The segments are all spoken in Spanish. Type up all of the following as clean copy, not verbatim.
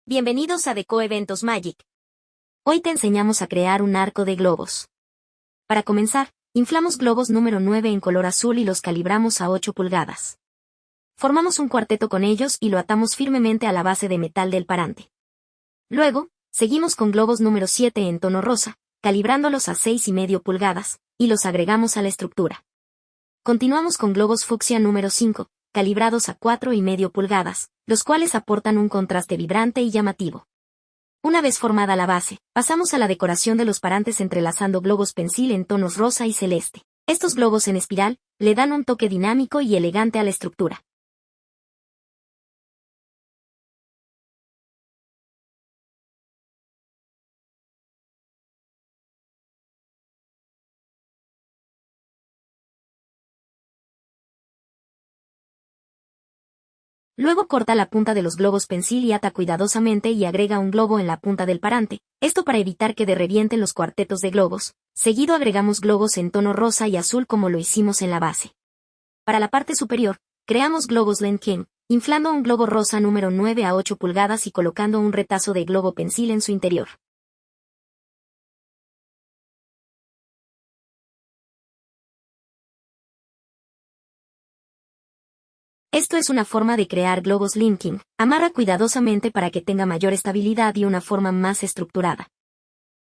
Bienvenidos a Deco Eventos Magic. Hoy te enseñamos a crear un arco de globos. Para comenzar, inflamos globos número 9 en color azul y los calibramos a 8 pulgadas. Formamos un cuarteto con ellos y lo atamos firmemente a la base de metal del parante. Luego, seguimos con globos número 7 en tono rosa, calibrándolos a 6,5 pulgadas, y los agregamos a la estructura. Continuamos con globos fucsia número 5, calibrados a 4,5 pulgadas, los cuales aportan un contraste vibrante y llamativo. Una vez formada la base, pasamos a la decoración de los parantes entrelazando globos pensil en tonos rosa y celeste. Estos globos en espiral le dan un toque dinámico y elegante a la estructura. Luego corta la punta de los globos pensil y ata cuidadosamente y agrega un globo en la punta del parante, esto para evitar que revienten los cuartetos de globos. Seguido agregamos globos en tono rosa y azul como lo hicimos en la base. Para la parte superior, creamos globos Len King, inflando un globo rosa número 9 a 8 pulgadas y colocando un retazo de globo pensil en su interior. Esto es una forma de crear globos linking. Amarra cuidadosamente para que tenga mayor estabilidad y una forma más estructurada.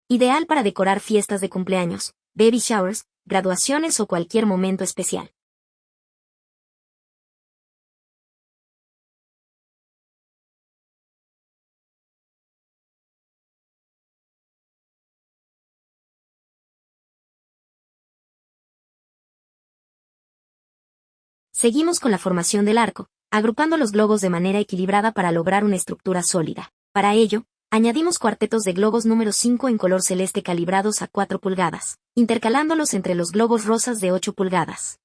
Ideal para decorar fiestas de cumpleaños, baby showers, graduaciones o cualquier momento especial. Seguimos con la formación del arco, agrupando los globos de manera equilibrada para lograr una estructura sólida. Para ello, añadimos cuartetos de globos número 5 en color celeste calibrados a 4 pulgadas, intercalándolos entre los globos rosas de 8 pulgadas.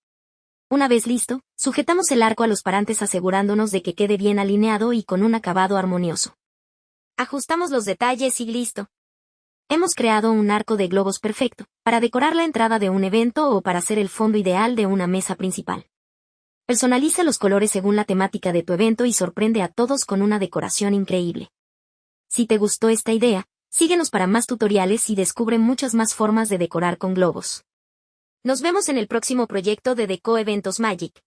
Una vez listo, sujetamos el arco a los parantes asegurándonos de que quede bien alineado y con un acabado armonioso. Ajustamos los detalles y listo. Hemos creado un arco de globos perfecto, para decorar la entrada de un evento o para hacer el fondo ideal de una mesa principal. Personaliza los colores según la temática de tu evento y sorprende a todos con una decoración increíble. Si te gustó esta idea, síguenos para más tutoriales y descubre muchas más formas de decorar con globos. Nos vemos en el próximo proyecto de Deco Eventos Magic.